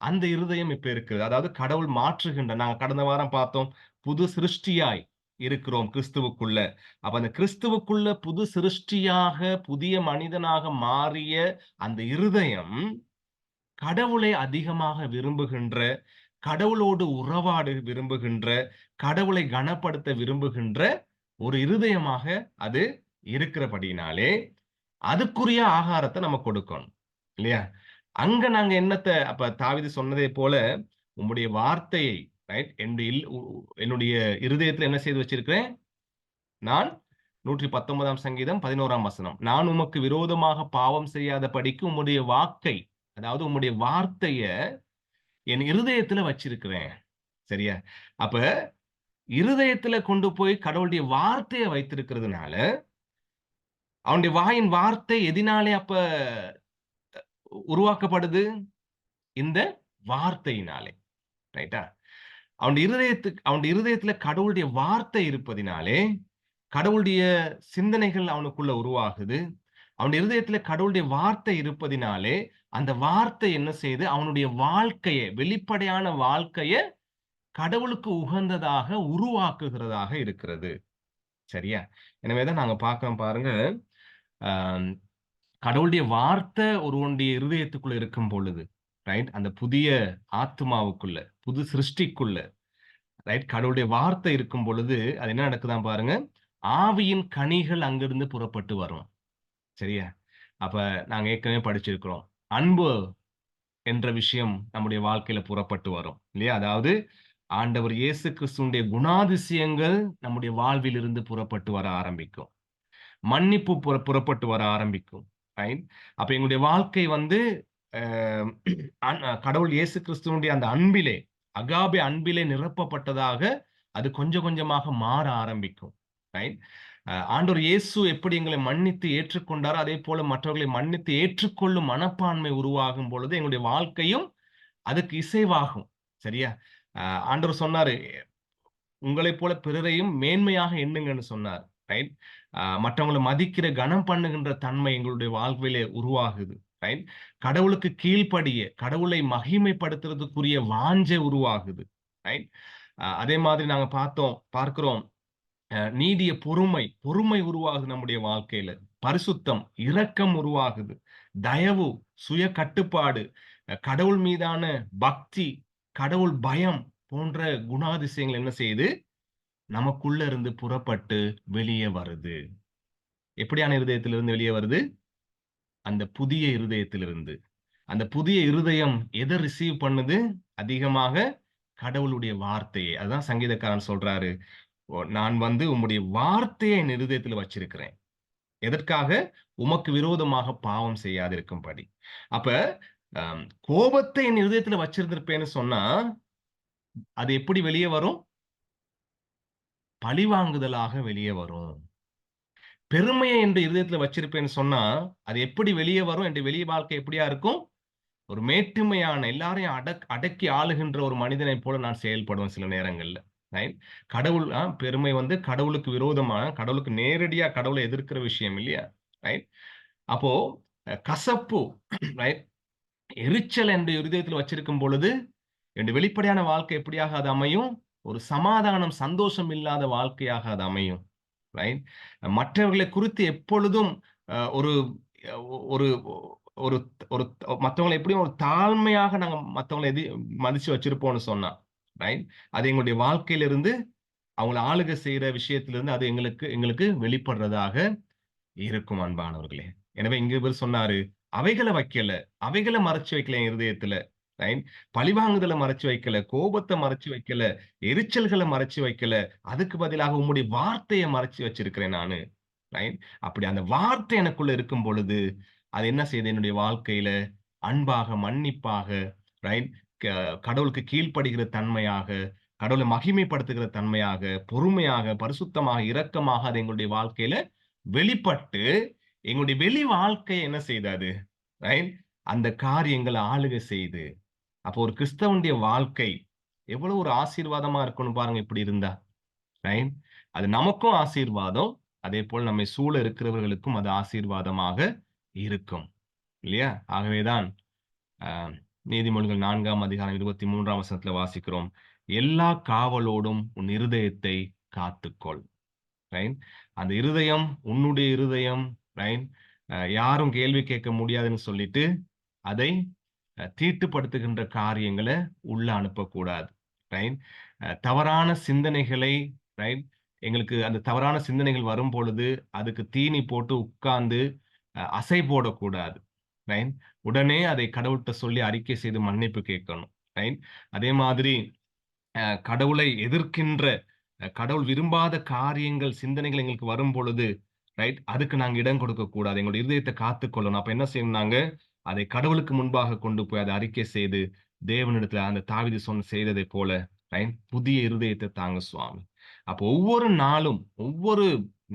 அந்த இருதயம் இப்ப இருக்குது. அதாவது கடவுள் மாற்றுகின்ற, நாங்க கடந்த வாரம் பார்த்தோம், புது சிருஷ்டியாய் இருக்கிறோம் கிறிஸ்துவுக்குள்ள. அப்ப அந்த கிறிஸ்துவுக்குள்ள புது சிருஷ்டியாக, புதிய மனிதனாக மாறிய அந்த இருதயம், கடவுளை அதிகமாக விரும்புகின்ற, கடவுளோடு உறவாட விரும்புகின்ற, கடவுளை கனப்படுத்த விரும்புகின்ற ஒரு இருதயமாக அது இருக்கிறபடியினாலே, அதுக்குரிய ஆகாரத்த நம்ம கொடுக்கணும். இல்லையா? அங்க நாங்க அப்ப தாவீது சொன்னதை போல, உம்முடைய வார்த்தையை, ரைட்? என்னுடைய இருதயத்துல என்ன செய்து வச்சிருக்கிறேன்? நான் 119ஆம் சங்கீதம் 11ஆம் வசனம். நான் உமக்கு விரோதமாக பாவம் செய்யாதபடிக்கு உம்முடைய வாக்கை, அதாவது உம்முடைய வார்த்தைய என் இருதயத்துல வச்சிருக்கிறேன். சரியா? அப்ப இருதயத்துல கொண்டு போய் கடவுளுடைய வார்த்தைய வைத்திருக்கிறதுனால, அவனுடைய வாயின் வார்த்தை எதினாலே அப்ப உருவாக்கப்படுது? இந்த வார்த்தையினாலே. ரைட்டா? அவனுடைய இருதயத்துல கடவுளுடைய வார்த்தை இருப்பதினாலே, கடவுளுடைய சிந்தனைகள் அவனுக்குள்ள உருவாகுது. அவனுடைய இருதயத்துல கடவுளுடைய வார்த்தை இருப்பதினாலே, அந்த வார்த்தை என்ன செய்யுது? அவனுடைய வாழ்க்கைய, வெளிப்படையான வாழ்க்கைய கடவுளுக்கு உகந்ததாக உருவாக்குகிறதாக இருக்கிறது. சரியா? எனவே தான் நாங்க பார்க்கிறோம் பாருங்க. அ கடவுளுடைய வார்த்தை ஒருவனுடைய இருதயத்துக்குள்ள இருக்கும் பொழுது, ரைட்? அந்த புதிய ஆத்துமாவுக்குள்ள, புது சிருஷ்டிக்குள்ள, ரைட்? கடவுளுடைய வார்த்தை இருக்கும் பொழுது, அது என்ன நடக்குதாம் பாருங்க. ஆவியின் கனிகள் அங்கிருந்து புறப்பட்டு வரும். சரியா? அப்ப நாங்க ஏற்கனவே படிச்சிருக்கிறோம். அன்பு என்ற விஷயம் நம்முடைய வாழ்க்கையில புறப்பட்டு வரும். இல்லையா? அதாவது ஆண்டவர் இயேசு கிறிஸ்துவினுடைய குணாதிசயங்கள் நம்முடைய வாழ்வில் இருந்து புறப்பட்டு வர ஆரம்பிக்கும். மன்னிப்பு புறப்பட்டு வர ஆரம்பிக்கும். ரைட்? அப்ப எங்களுடைய வாழ்க்கை வந்து கடவுள் இயேசு கிறிஸ்துவினுடைய அந்த அன்பிலே, அகாபே அன்பிலே நிரப்பப்பட்டதாக அது கொஞ்சம் கொஞ்சமாக மாற ஆரம்பிக்கும். ரைட்? ஆண்டவர் இயேசு எப்படி எங்களை மன்னித்து ஏற்றுக்கொண்டாரோ, அதே போல மற்றவர்களை மன்னித்து ஏற்றுக்கொள்ளும் மனப்பான்மை உருவாகும் பொழுது எங்களுடைய வாழ்க்கையும் அதுக்கு இசைவாகும். சரியா? ஆண்டவர் சொன்னாரு, உங்களைப் போல பிறரையும் மேன்மையாக எண்ணுங்கன்னு சொன்னார். ரைட்? மற்றவங்கள மதிக்கிற, கனம் பண்ணுகின்ற தன்மை எங்களுடைய வாழ்விலே உருவாகுது. ரைட்? கடவுளுக்கு கீழ்ப்படிய, கடவுளை மகிமைப்படுத்துறதுக்குரிய வாஞ்சை உருவாகுது. ரைட்? அதே மாதிரி நாங்க பார்க்கிறோம். நீடிய பொறுமை, பொறுமை உருவாகுது நம்முடைய வாழ்க்கையில. பரிசுத்தம், இரக்கம் உருவாகுது. தயவு, சுய கட்டுப்பாடு, கடவுள் மீதான பக்தி, கடவுள் பயம் போன்ற குணாதிசயங்கள் என்ன செய்யுது? நமக்குள்ள இருந்து புறப்பட்டு வெளியே வருது. எப்படியான இருதயத்திலிருந்து வெளியே வருது? அந்த புதிய இருதயத்திலிருந்து. அந்த புதிய இருதயம் எதை ரிசீவ் பண்ணுது? அதிகமாக கடவுளுடைய வார்த்தையை. அதுதான் சங்கீதக்காரன் சொல்றாரு. நான் வந்து உம்முடைய வார்த்தையை என் இருதயத்துல வச்சிருக்கிறேன். எதற்காக? உமக்கு விரோதமாக பாவம் செய்யாதிருக்கும்படி. அப்ப கோபத்தை என் இருதயத்துல வச்சிருந்திருப்பேன்னு சொன்னா, அது எப்படி வெளியே வரும்? பழிவாங்குதலாக வெளியே வரும். பெருமையை என் இருதயத்துல வச்சிருப்பேன்னு சொன்னா, அது எப்படி வெளியே வரும்? என் வெளிய வாழ்க்கை எப்படியா இருக்கும்? ஒரு மேட்டுமையான, எல்லாரையும் அடக்கி ஆளுகின்ற ஒரு மனிதனைப் போல நான் செயல்படுவேன் சில நேரங்கள்ல. ரைட்? கடவுள் பெருமை வந்து கடவுளுக்கு விரோதமா, கடவுளுக்கு நேரடியா கடவுளை எதிர்க்கிற விஷயம் இல்லையா? ரைட்? அப்போ கசப்பு, ரைட்? எரிச்சல் என்னுடைய இருதயத்துல வச்சிருக்கும் பொழுது, என்னுடைய வெளிப்படையான வாழ்க்கை எப்படியாக அது அமையும்? ஒரு சமாதானம், சந்தோஷம் இல்லாத வாழ்க்கையாக அது அமையும். ரைட்? மற்றவர்களை குறித்து எப்பொழுதும் ஒரு அ ஒரு ஒரு ஒரு மத்தவங்கள எப்படியும் ஒரு தாழ்மையாக நாங்க மத்தவங்கள மதிச்சு வச்சிருப்போம்னு சொன்னா, ரைட்? அது எங்களுடைய வாழ்க்கையிலிருந்து அவங்கள ஆளுகை செய்ற விஷயத்திலிருந்து அது எங்களுக்கு எங்களுக்கு வெளிப்படுறதாக இருக்கும் அன்பானவர்களே. எனவே இங்க இவரு சொன்னாரு, அவைகள வைக்கல. அவைகள மறைச்சு வைக்கல என் இருதயத்துல. ரைட்? பழிவாங்குதல மறைச்சு வைக்கல. கோபத்த மறைச்சு வைக்கல. எரிச்சல்கள மறைச்சு வைக்கல. அதுக்கு பதிலாக உம்முடைய வார்த்தைய மறைச்சு வச்சிருக்கிறேன் நானு. ரைட்? அப்படி அந்த வார்த்தை எனக்குள்ள இருக்கும் பொழுது, அது என்ன செய்யுது என்னுடைய வாழ்க்கையில அன்பாக, மன்னிப்பாக, ரைட்? க கடவுளுக்கு கீழ்ப்படிகிற தன்மையாக, கடவுளை மகிமைப்படுத்துகிற தன்மையாக, பொறுமையாக, பரிசுத்தமாக, இரக்கமாக அது எங்களுடைய வாழ்க்கையில வெளிப்பட்டு, எங்களுடைய வெளி வாழ்க்கை என்ன செய்யுது அது? ரைட்? அந்த காரியங்கள ஆளுகை செய்யுது. அப்போ ஒரு கிறிஸ்தவனுடைய வாழ்க்கை எவ்வளவு ஒரு ஆசீர்வாதமா இருக்கணும் பாருங்க இப்படி இருந்தா. ரைட்? அது நமக்கும் ஆசீர்வாதம். அதேபோல் நம்மை சூழ இருக்கிறவர்களுக்கும் அது ஆசீர்வாதமாக இருக்கும். இல்லையா? ஆகவேதான் அ நீதிமொழிகள் 4ஆம் அதிகாரம் 23ஆம் வசனத்துல வாசிக்கிறோம். எல்லா காவலோடும் உன் இருதயத்தை காத்துக்கொள். ரைட்? அந்த இருதயம், உன்னுடைய இருதயம், ரைட்? யாரும் கேள்வி கேட்க முடியாதுன்னு சொல்லிட்டு, அதை தீட்டுப்படுத்துகின்ற காரியங்கள உள்ள அனுப்பக்கூடாது. ரைட்? தவறான சிந்தனைகளை, ரைட்? எங்களுக்கு அந்த தவறான சிந்தனைகள் வரும்பொழுது, அதுக்கு தீனி போட்டு உட்கார்ந்து அசை போடக்கூடாது. ரைட்? உடனே அதை கடவுள்ட்ட சொல்லி அறிக்கை செய்து மன்னிப்பு கேட்கணும். ரைட்? அதே மாதிரி கடவுளை எதிர்க்கின்ற, கடவுள் விரும்பாத காரியங்கள், சிந்தனைகள் எங்களுக்கு வரும்பொழுது, ரைட்? அதுக்கு நாங்க இடம் கொடுக்கக் கூடாது. எங்களுடைய இருதயத்த காத்துக்கொள்ளணும். அப்ப என்ன செய்யணும் நாங்க? அதை கடவுளுக்கு முன்பாக கொண்டு போய் அதை அறிக்கை செய்து, தேவனிடத்துல அந்த தாவீது செய்ததைப் போல, ரைட்? புதிய இருதயத்த தாங்க சுவாமி. அப்போ ஒவ்வொரு நாளும், ஒவ்வொரு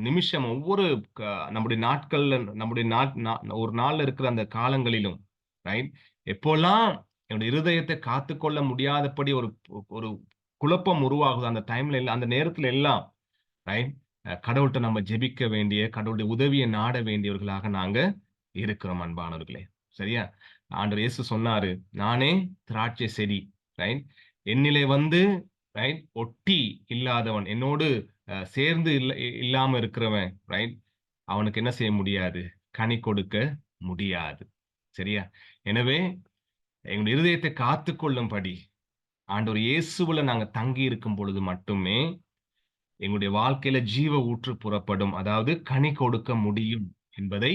நிமிஷம், ஒவ்வொரு க நம்முடைய நாட்கள்ல, நம்முடைய நாட் நா ஒரு நாள்ல இருக்கிற அந்த காலங்களிலும், ரைட்? எப்போலாம் என்னுடைய இருதயத்தை காத்துக்கொள்ள முடியாதபடி ஒரு குழப்பம் உருவாகுது அந்த டைம்ல எல்லாம், அந்த நேரத்துல எல்லாம், ரைட்? கடவுள்ட்ட நம்ம ஜெபிக்க வேண்டிய, கடவுளுடைய உதவிய நாட வேண்டியவர்களாக நாங்க இருக்கிறோம் அன்பானவர்களே. சரியா? ஆண்டவர் இயேசு சொன்னாரு, "நானே திராட்சை செடி." ரைட்? என்னிலே வந்து, ரைட்? ஒட்டி இல்லாதவன், என்னோடு சேர்ந்து இல்லாம இருக்கிறவன், ரைட்? அவனுக்கு என்ன செய்ய முடியாது? கனி கொடுக்க முடியாது. சரியா? எனவே எங்களுடைய இருதயத்தை காத்துக்கொள்ளும்படி ஆண்டவர் இயேசுவுல நாங்க தங்கி இருக்கும் பொழுது மட்டுமே, எங்களுடைய வாழ்க்கையில ஜீவ ஊற்று புறப்படும். அதாவது கனி கொடுக்க முடியும் என்பதை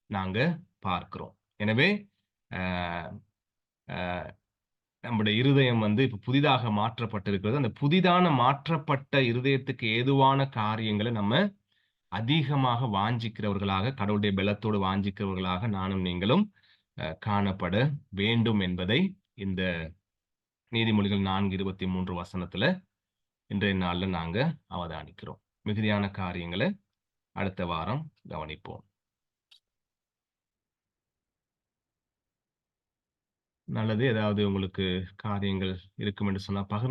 நாங்க பார்க்கிறோம். எனவே, அ அ நம்முடைய இருதயம் வந்து இப்ப புதிதாக மாற்றப்பட்டிருக்கிறது. அந்த புதிதான மாற்றப்பட்ட இருதயத்துக்கு ஏதுவான காரியங்கள நம்ம அதிகமாக வாஞ்சிக்கிறவர்களாக, கடவுளுடைய பெலத்தோடு வாஞ்சிக்கிறவர்களாக நானும் நீங்களும் காணப்பட வேண்டும் என்பதை இந்த நீதிமொழிகள் 4:23 வசனத்துல இன்றைய நாள்ல நாங்க அவதானிக்கிறோம். மிகுதியான காரியங்கள அடுத்த வாரம் கவனிப்போம். நல்லது. ஏதாவது உங்களுக்கு காரியங்கள் இருக்கும் என்று சொன்னா பகிர்ந்து